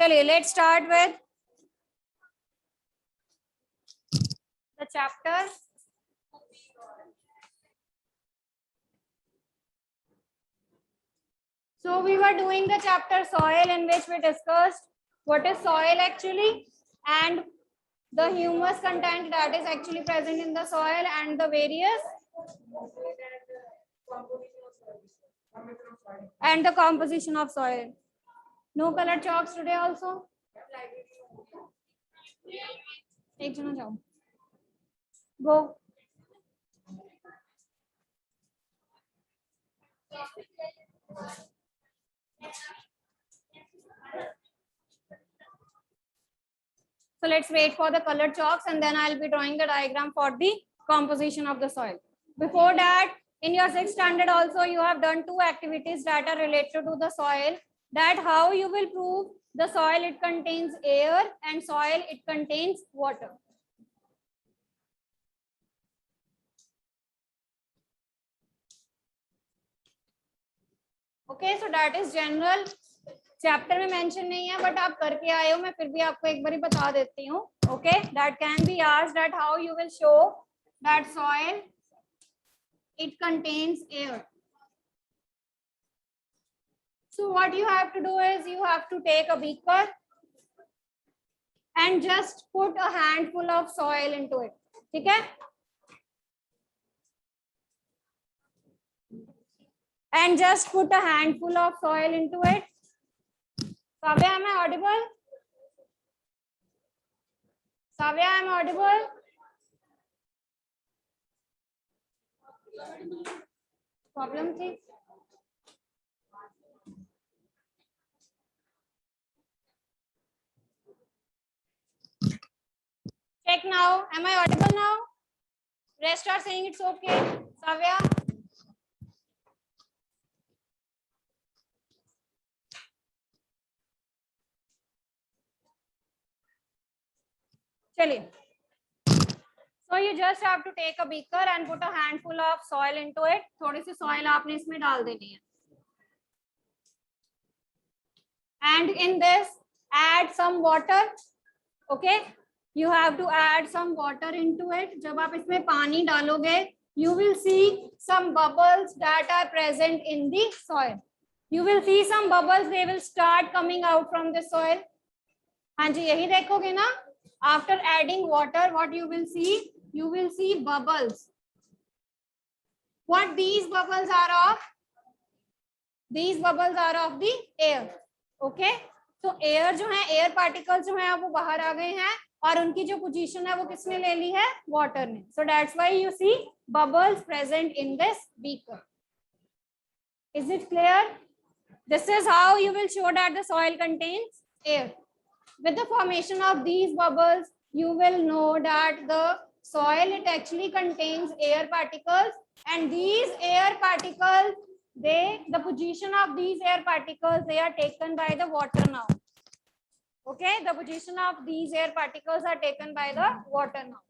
चलिए let's start with the chapter. So we were doing the chapter soil, in which we discussed what is soil actually and the humus content that is actually present in the soil and the various and the composition of soil. No color chalks today also. एक जना जाओ. Go. So let's wait for the colored chalks and then I'll be drawing the diagram for the composition of the soil. Before that, in your 6th standard also, you have done 2 activities that are related to the soil. That how you will prove the soil it contains air and soil it contains water. Okay, so that is general. Chapter में mention नहीं है but आप करके आए हो, मैं फिर भी आपको एक बार बता देती हूँ. Okay, that can be asked that how you will show that soil it contains air. So what you have to do is you have to take a beaker and just put a handful of soil into it. ठीक है? And just put a handful of soil into it. Savya, am I audible? Savya, am I audible? Problem थी? Check now. Am I audible now? Rest are saying it's okay. Savya? चलिए. So you just have to take a beaker and put a handful of soil into it. थोड़ी सी soil आपने इसमें डाल देनी है. And in this, add some water. Okay, you have to add some water into it. जब आप इसमें पानी डालोगे, you will see some bubbles that are present in the soil. You will see some bubbles. They will start coming out from the soil. हाँ जी, यही देखोगे ना? After adding water, what you will see? You will see bubbles. What these bubbles are of? These bubbles are of the air. Okay, तो air जो है, air particles जो है वो बाहर आ गए हैं और उनकी जो position है वो किसने ले ली है? Water ने. So that's why you see bubbles present in this beaker. Is it clear? This is how you will show that the soil contains air. With the formation of these bubbles, you will know that the soil it actually contains air particles, and these air particles, the position of these air particles, they are taken by the water now. Okay, the position of these air particles are taken by the water now.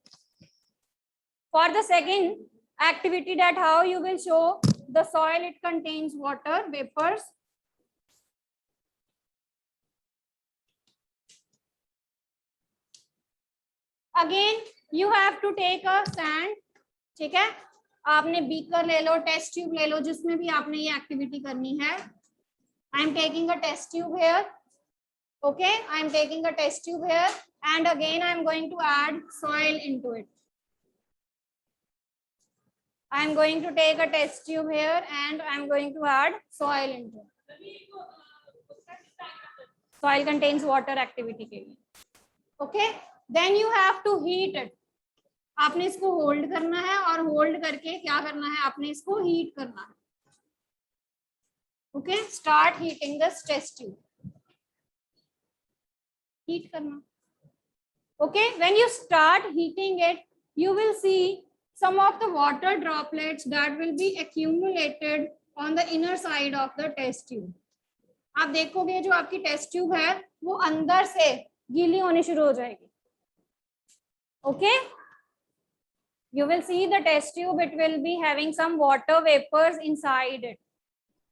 For the second activity, that how you will show the soil it contains water vapors. Again, you have to take a sand. ठीक है, आपने beaker ले लो, test tube ले लो, जिसमें भी आपने ये activity करनी है. I am taking a test tube here. Okay, I am taking a test tube here, and again I am going to add soil into it. I am going to take a test tube here, and I am going to add soil into it. Soil contains water activity के लिए. Okay, then you have to heat it. आपने इसको hold करना है और hold करके क्या करना है? आपने इसको हीट करना है. Okay, start heating this test tube. Heat करना. Okay, when you start heating it, you will see some of the water droplets that will be accumulated on the inner side of the test tube. आप देखोगे जो आपकी test tube है वो अंदर से गीली होनी शुरू हो जाएगी. Okay, you will see the test tube, it will be having some water vapors inside it.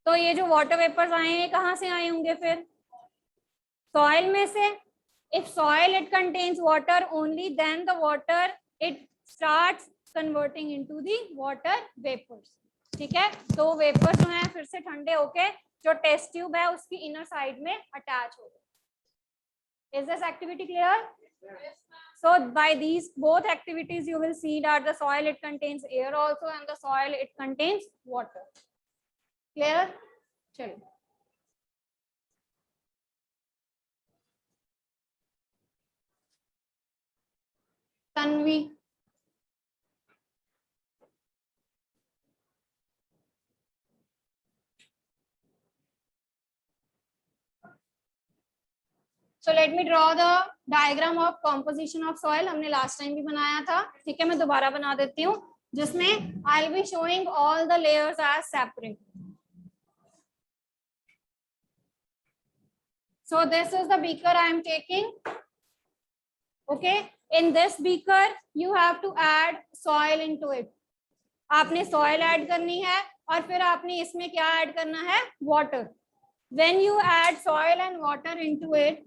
तो ये जो water vapors आए हैं कहाँ से आए होंगे? फिर सॉइल में से if soil it contains water only then the water it starts converting into the water vapors. ठीक है, तो वेपर जो है फिर से ठंडे होके जो टेस्ट ट्यूब है उसकी इनर साइड में अटैच हो गए. Is this activity clear? So by these both activities you will see that the soil it contains air also and the soil it contains water. Clear? चलिए. Tanvi. So let me draw the diagram of composition of soil. हमने last time भी बनाया था. ठीक है, मैं दोबारा बना देती हूँ जिसमें I'll be showing all the layers as separate. So this is the beaker I am taking. Okay, in this beaker you have to add soil into it. आपने soil add करनी है और फिर आपने इसमें क्या add करना है? Water. When you add soil and water into it,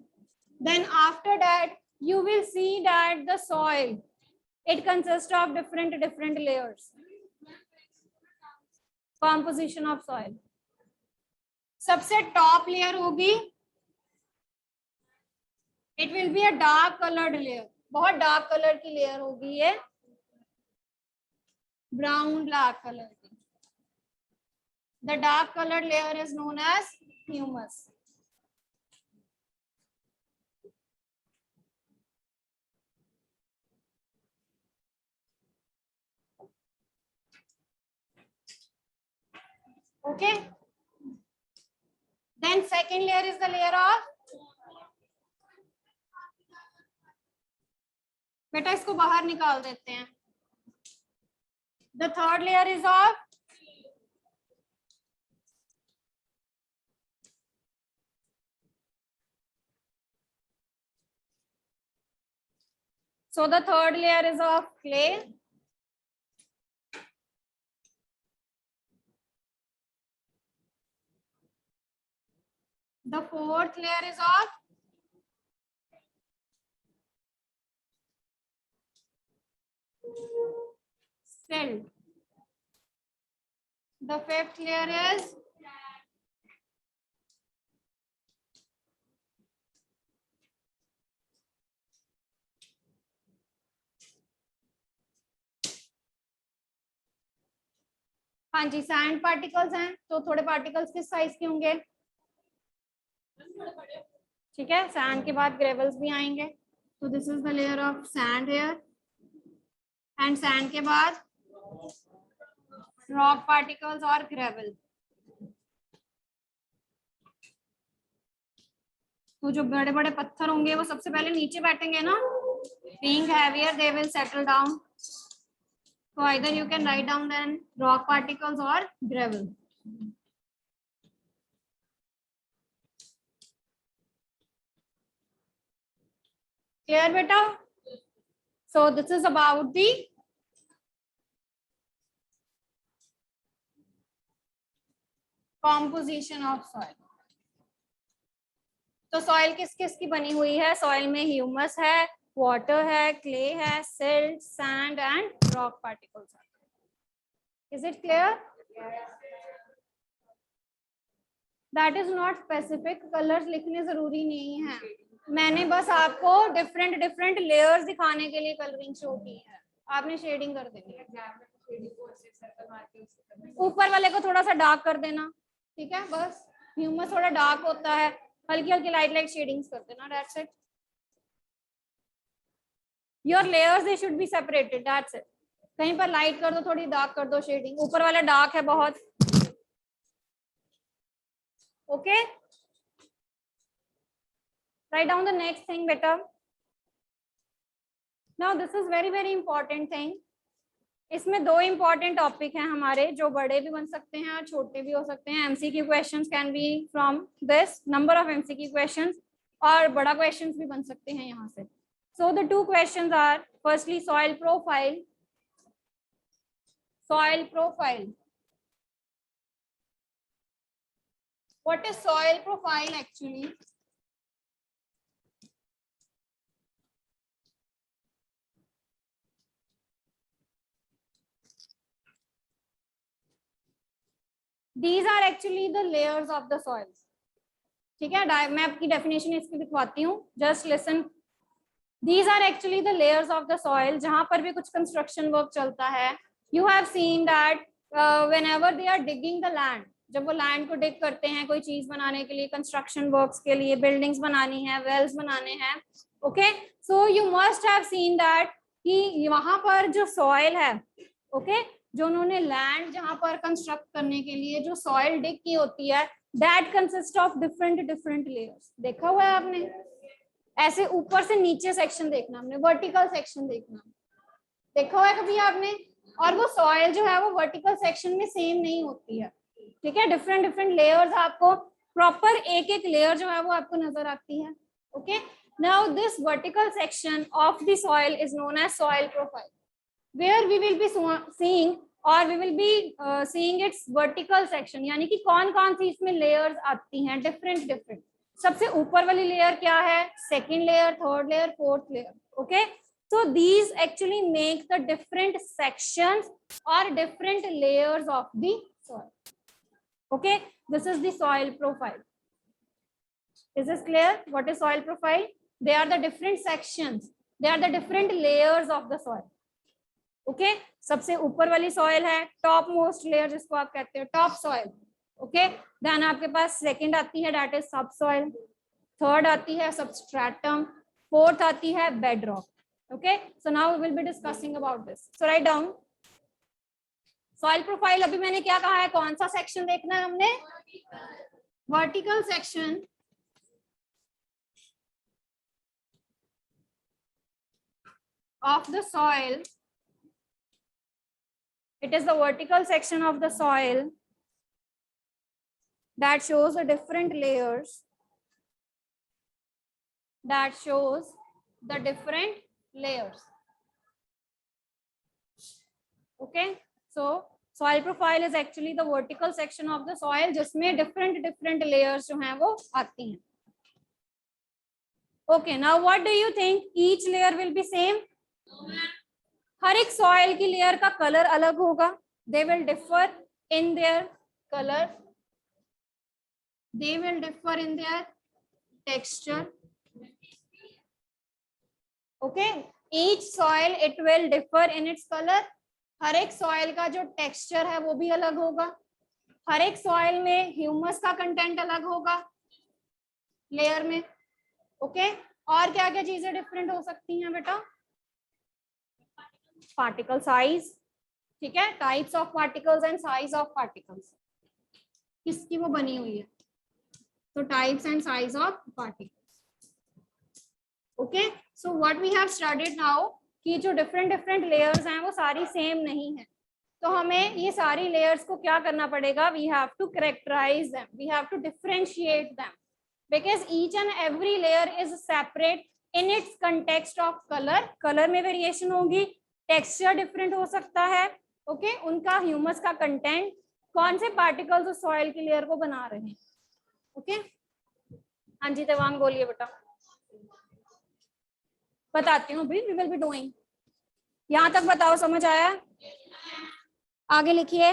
then after that you will see that the soil it consists of different layers. Composition of soil. सबसे top layer होगी, it will be a dark colored layer. बहुत dark color की layer होगी ये, brown black color की. The dark colored layer is known as humus. Okay. Then second layer is the layer of, बेटा इसको बाहर निकाल देते हैं. The third layer is of so the third layer is of clay. The fourth layer is of silt. The fifth layer is हाँ जी sand particles हैं, तो थोड़े पार्टिकल्स किस साइज के होंगे? ठीक है, सैंड के बाद ग्रेवल्स भी आएंगे. तो this is the layer of sand here and sand के बाद रॉक पार्टिकल्स और ग्रेवल. तो जो बड़े बड़े पत्थर होंगे वो सबसे पहले नीचे बैठेंगे ना. Being heavier they will settle down. So either you can write down then rock particles or gravel. Clear beta? So this is about the composition of soil. तो सॉइल किस किस की बनी हुई है? सॉइल में ह्यूमस है, वाटर है, क्ले है, silt, sand and rock particles. Is it clear? That is not specific. Colours लिखने जरूरी नहीं है, मैंने बस आपको डिफरेंट लेयर्स दिखाने के लिए कलरिंग शो की है. आपने शेडिंग कर देनी है. ऊपर वाले को थोड़ा सा डार्क कर देना. ठीक है, बस ह्यूमस थोड़ा डार्क होता है, हल्की हल्की लाइट शेडिंग्स कर देना. That's it. Your layers they should be separated. That's it. कहीं पर लाइट कर दो, थोड़ी डार्क कर दो शेडिंग. ऊपर वाला डार्क है बहुत. Okay, write down the next thing बेटा. Now this is very important thing. इसमें दो इंपॉर्टेंट टॉपिक हैं हमारे, जो बड़े भी बन सकते हैं और छोटे भी हो सकते हैं. MCQ questions can be from this number of MCQ questions, और बड़ा क्वेश्चंस भी बन सकते हैं यहाँ से. So the two questions are firstly soil profile. Soil profile. What is soil profile actually? These are actually the layers of the soil. ठीक है, मैं आपकी डेफिनेशन इसकी लिखवाती हूँ, just listen. These are actually the layers of the soil. जहां पर भी कुछ कंस्ट्रक्शन वर्क चलता है, you have seen that whenever they are digging the land, जब वो लैंड को डिग करते हैं कोई चीज बनाने के लिए, कंस्ट्रक्शन वर्क्स के लिए, बिल्डिंग्स बनानी है, वेल्स बनाने हैं, okay, so you must have seen that कि वहां पर जो सॉइल है, ओके, जो उन्होंने लैंड जहां पर कंस्ट्रक्ट करने के लिए जो सॉइल डिग की होती है, that consist of different different layers. देखा हुआ है आपने? ऐसे ऊपर से नीचे सेक्शन देखना हमने, वर्टिकल सेक्शन देखना, देखा हुआ है कभी आपने? और वो सॉइल जो है वो वर्टिकल सेक्शन में सेम नहीं होती है, ठीक है, डिफरेंट डिफरेंट लेयर्स, आपको प्रॉपर एक एक लेयर जो है वो आपको नजर आती है. Okay, now this vertical section of the soil is known as soil profile, where we will be seeing और we will be seeing its vertical section, यानी कि कौन कौन सी इसमें लेयर्स आती हैं, डिफरेंट डिफरेंट. सबसे ऊपर वाली लेयर क्या है? Second layer, third layer, fourth layer. Okay, so these actually make the different sections or different layers of the soil. Okay, this is the soil profile. Is this clear? What is soil profile? They are the different sections, they are the different layers of the soil. Okay, सबसे ऊपर वाली soil है top most layer, जिसको आप कहते हो top soil. Okay, then आपके पास second आती है that is subsoil, third आती है सबस्ट्रेटम, फोर्थ आती है bed rock. Okay, so now we will be discussing about this. So write down soil profile. अभी मैंने क्या कहा है, कौन सा सेक्शन देखना है हमने? Vertical section of the soil. It is the vertical section of the soil that shows the different layers, that shows the different layers. Okay, so soil profile is actually the vertical section of the soil जिसमें different different layers जो हैं वो आती हैं. Okay, now what do you think? Each layer will be same? हर एक soil की layer का color अलग होगा. They will differ in their color. They will differ in their texture. Okay, each soil it will differ in its color. हर एक soil का जो texture है वो भी अलग होगा. हर एक soil में humus का content अलग होगा layer में. Okay, और क्या क्या चीजें different हो सकती हैं बेटा? Particle size, ठीक है, types of particles and size of particles. किसकी वो बनी हुई है? So types and size of particles. Okay, so what we have studied now कि जो different layers हैं वो सारी same नहीं है, तो हमें ये सारी layers को क्या करना पड़ेगा? We have to characterize them, we have to differentiate them, because each and every layer is separate in its context of color. Color में variation होगी, texture different हो सकता है. Okay, उनका humus का content, कौन से particles उस soil की layer को बना रहे हैं. ओके, हाँ जी देवांग बोलिए बेटा. बताती हूँ, वी विल बी डूइंग. यहाँ तक बताओ, समझ आया? आगे लिखिए.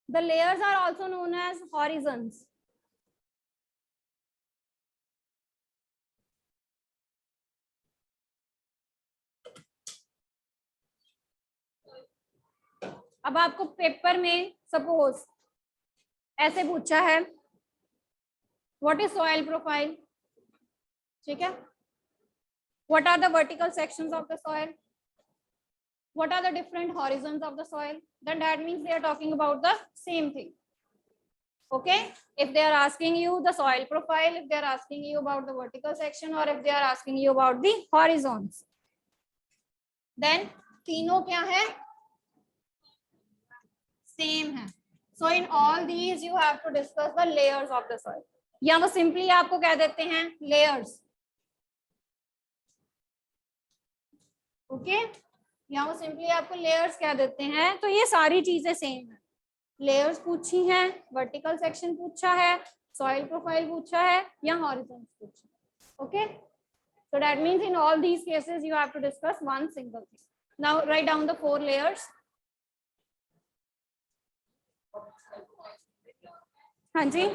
The layers are also known as horizons. अब आपको पेपर में सपोज ऐसे पूछा है, व्हाट इज सॉइल प्रोफाइल, ठीक है, what are the vertical sections of the soil, what are the different horizons of the soil, then that means they are talking about the same thing. Okay, if they are asking you the soil profile, if they are asking you about the vertical section, or if they are asking you about the horizons, then तीनों क्या है? Same है. So in all these you have to discuss the layers of the soil. या वो simply आपको कह देते हैं layers. Okay, या वो सिंपली आपको लेयर्स कह देते हैं. तो ये सारी चीजें सेम है. लेयर्स पूछी हैं, वर्टिकल सेक्शन पूछा है, सॉइल प्रोफाइल पूछा है, या हॉरिजॉन्स पूछा है. Okay, so that means in all these cases you have to discuss one single thing. Now write down the 4 layers. हाँ जी,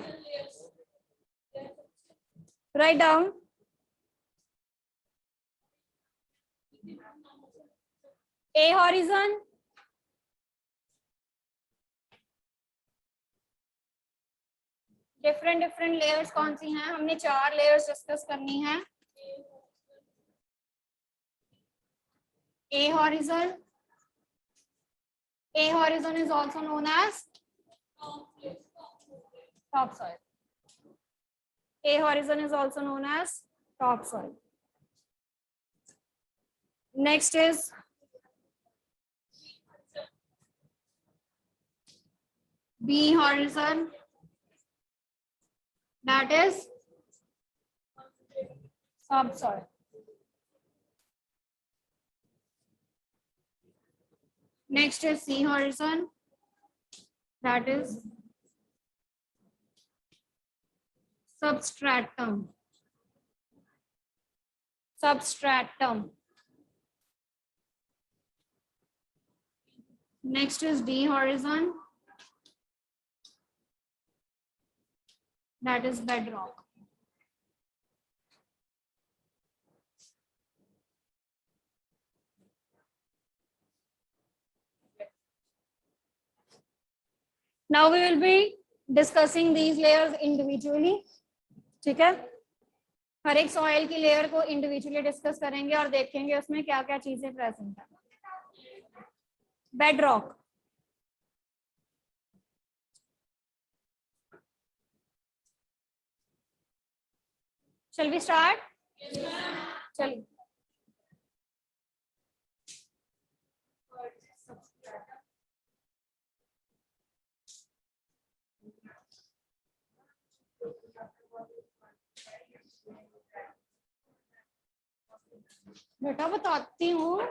राइट डाउन। ए हॉरिजन, डिफरेंट डिफरेंट लेयर्स कौन सी हैं? हमने 4 लेयर्स डिस्कस करनी है। A horizon. A horizon is also known as topsoil. A horizon is also known as topsoil. Next is B horizon. That is subsoil. Next is C horizon. That is substratum. Substratum. Next is D horizon. That is bedrock. Now we will be discussing these layers individually. ठीक है, हर एक soil की layer को individually discuss करेंगे और देखेंगे उसमें क्या क्या चीजें प्रेजेंट है। Bedrock, shall we start? चलिए, बेटा बताती हूँ,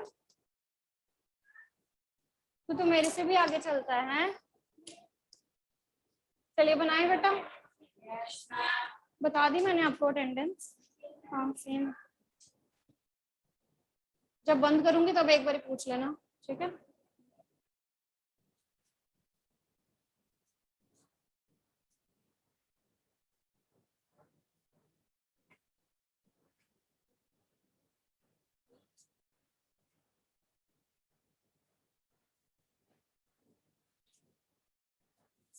तो मेरे से भी आगे चलता है। चलिए बनाए बेटा, बता दी मैंने आपको अटेंडेंस। हाँ सेम, जब बंद करूंगी तब एक बार पूछ लेना, ठीक है?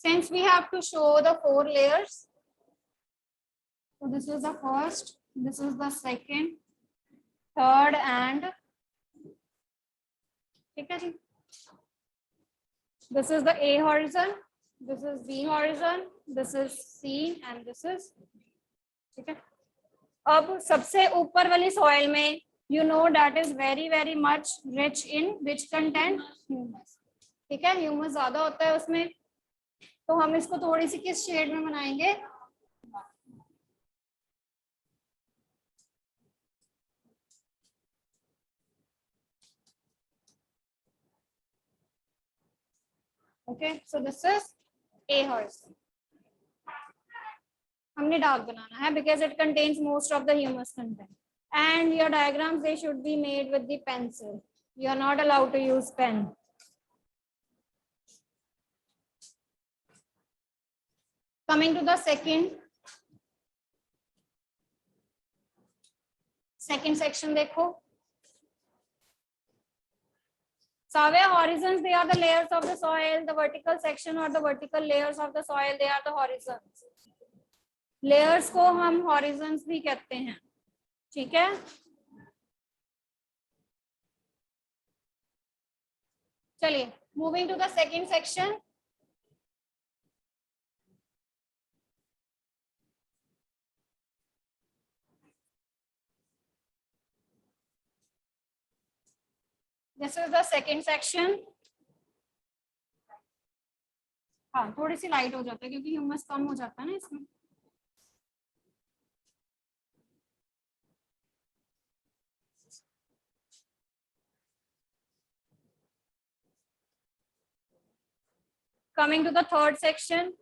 Since we have to show the 4 layers, so this is the first, this is the second, third and ठीक है जी, this is the A horizon, this is B horizon, this is C and this is, ठीक है? अब सबसे ऊपर वाली soil में you know that is very much rich in which content? Humus. ठीक है, ह्यूमस ज्यादा होता है उसमें, तो हम इसको थोड़ी सी किस शेड में बनाएंगे? Okay, so this is a horizon. हमने डार्क बनाना है because it contains most of the humus content. And your diagrams, they should be made with the pencil. You are not allowed to use pen. Coming to the second section, देखो. Savya, horizons, they are the layers of the soil. The vertical section or the vertical layers of the soil, they are the horizons. Layers को हम horizons भी कहते हैं, ठीक है? चलिए, moving to the second section. This is the second section. हाँ, थोड़ी सी लाइट हो जाता है क्योंकि ह्यूमस कम हो जाता है ना इसमें। Coming to the third section.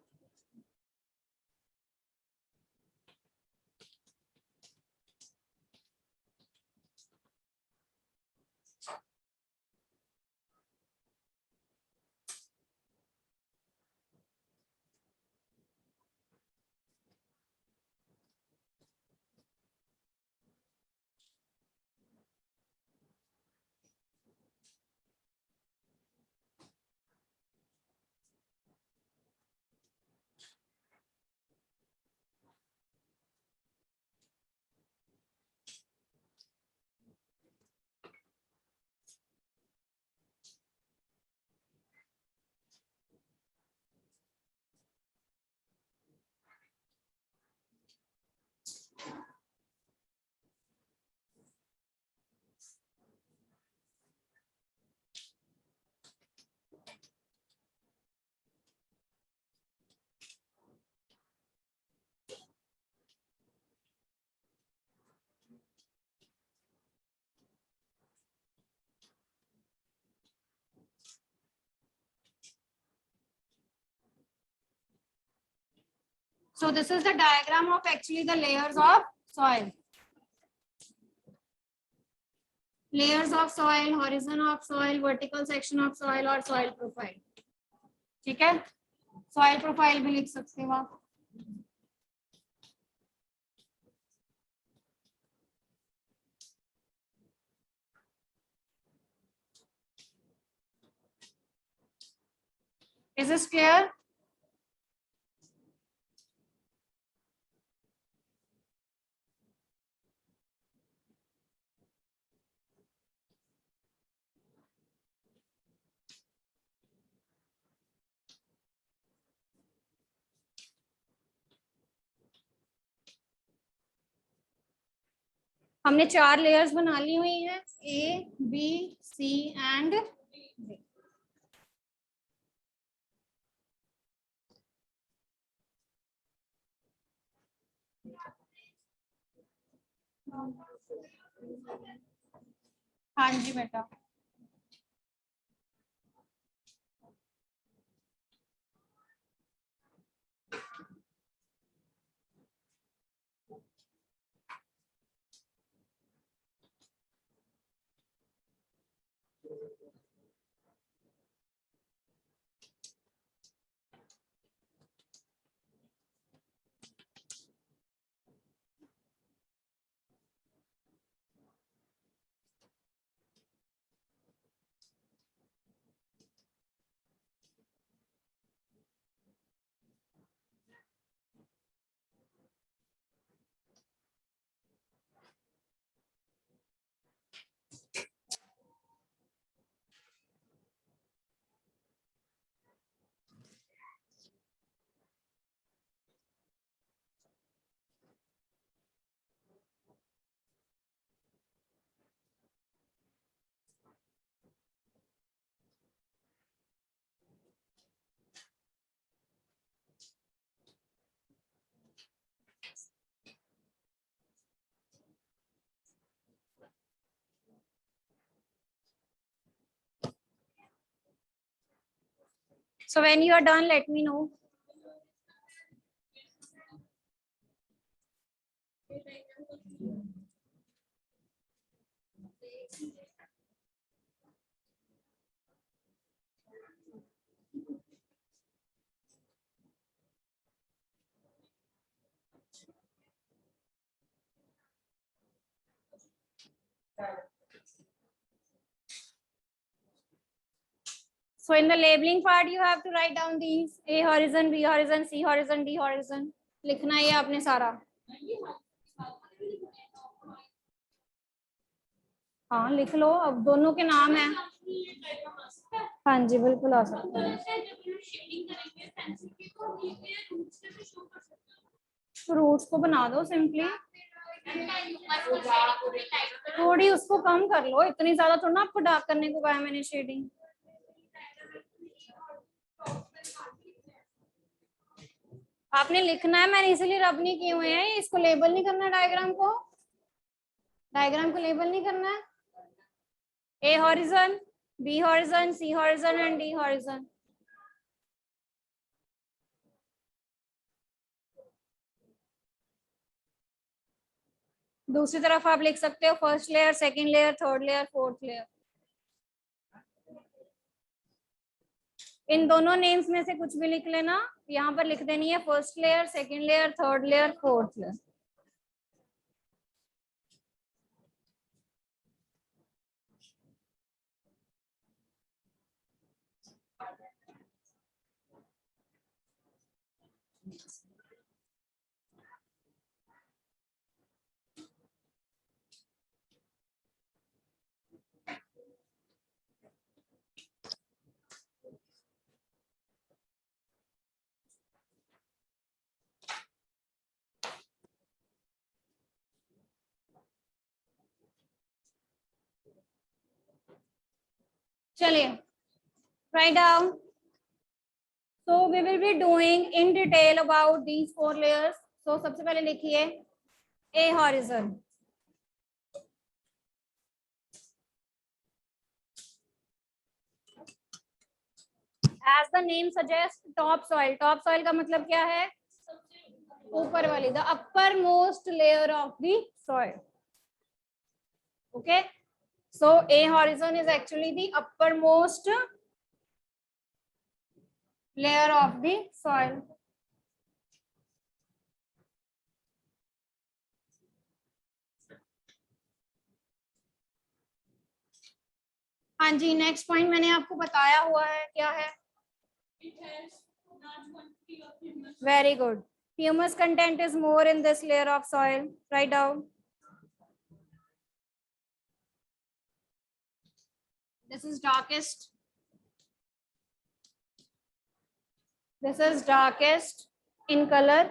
So this is the diagram of actually the layers of soil. Layers of soil, horizon of soil, vertical section of soil और soil profile. ठीक है, soil profile भी लिख सकते हो आप. Is this clear? हमने 4 layers बना ली हुई हैं, A, B, C and D. हाँ जी बेटा. So when you are done, let me know. So in the labeling part, you have to write down these: A horizon, B horizon, C horizon, D horizon. लिखना है आपने सारा. हाँ लिख लो, अब दोनों के नाम है. हाँ जी बिल्कुल आ सकता है. तो रूट्स को बना दो सिंपली. थोड़ी उसको कम कर लो, इतनी ज्यादा थोड़ा ना आपको डार्क करने को कहा है मैंने शेडिंग. आपने लिखना है, मैंने इसीलिए रब नहीं किए हुए हैं. इसको लेबल नहीं करना, डायग्राम को लेबल नहीं करना है. A horizon, B horizon, C horizon and D horizon. दूसरी तरफ आप लिख सकते हो first layer, second layer, third layer, fourth layer. इन दोनों नेम्स में से कुछ भी लिख लेना. यहाँ पर लिख देनी है first layer, second layer, third layer, fourth layer. चलिए write down. So we will be doing in detail about these 4 layers. So सबसे पहले लिखिए A horizon. As the name suggests, top soil. Top soil का मतलब क्या है? ऊपर वाली, the upper most layer of the soil. Okay, so a horizon is actually the uppermost layer of the soil. हाँ जी, नेक्स्ट पॉइंट मैंने आपको बताया हुआ है, क्या है? Very good. Humus content is more in this layer of soil. Write down. This is darkest. This is darkest in color.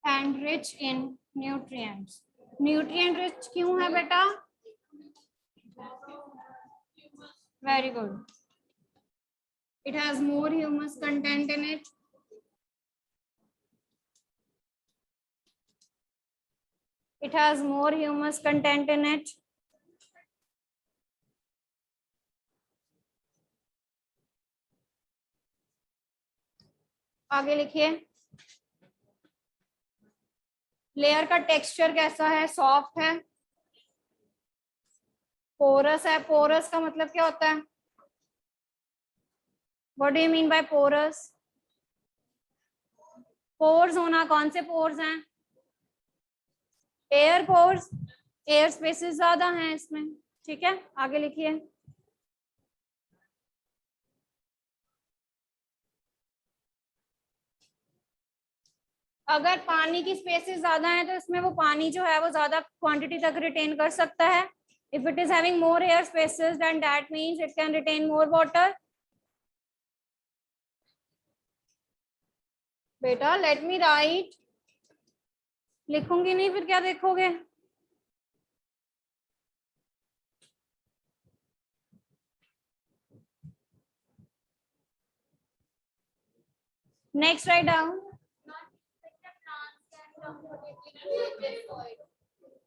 And rich in nutrients. Nutrient rich क्यों है बेटा? Very good. It has more humus content in it. It has more humus content in it. आगे लिखिए. Layer का texture कैसा है? Soft है. Porous है. पोरस का मतलब क्या होता है? What do you mean by porous? Pores होना. कौन से पोर्स हैं? Air pores. एयर स्पेसेस ज्यादा हैं इसमें. ठीक है, आगे लिखिए. अगर पानी की स्पेसेस ज्यादा हैं तो इसमें वो पानी जो है वो ज्यादा क्वांटिटी तक रिटेन कर सकता है. If it is having more air spaces then that means it can retain more water. बेटा लेट मी राइट. लिखूंगी नहीं फिर क्या देखोगे? Next write down.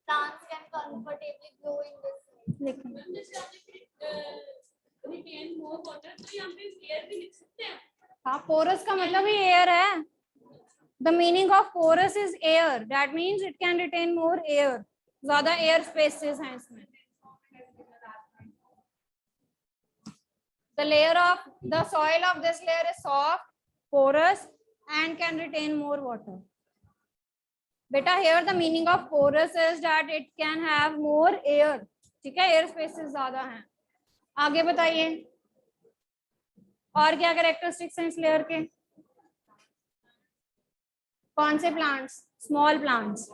Plants can comfortably grow in this soil. हाँ, पोरस का मतलब ही एयर है. The meaning of porous is air. That means it can retain more air. ज्यादा एयर स्पेसेस हैं इसमें. The layer of the soil of this layer is soft, porous, and can retain more water. Beta, here the meaning of porous is that it can have more air. ठीक है, air spaces ज्यादा हैं. आगे बताइए और क्या characteristics हैं इस लेयर के? कौन से plants? Small plants.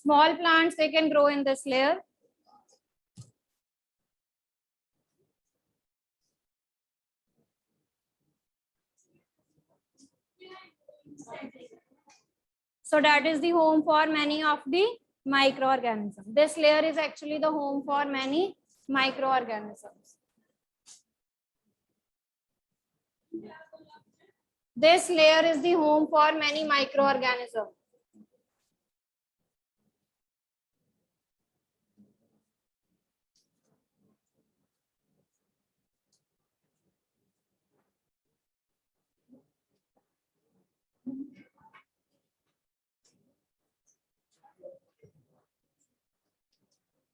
Small plants, they can grow in this layer. So that is the home for many of the microorganisms. This layer is actually the home for many microorganisms. This layer is the home for many microorganisms.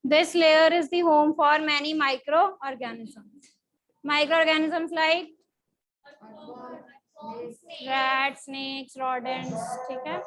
This layer is the home for many microorganisms. Microorganisms like rats, snakes, rodents. ठीक है.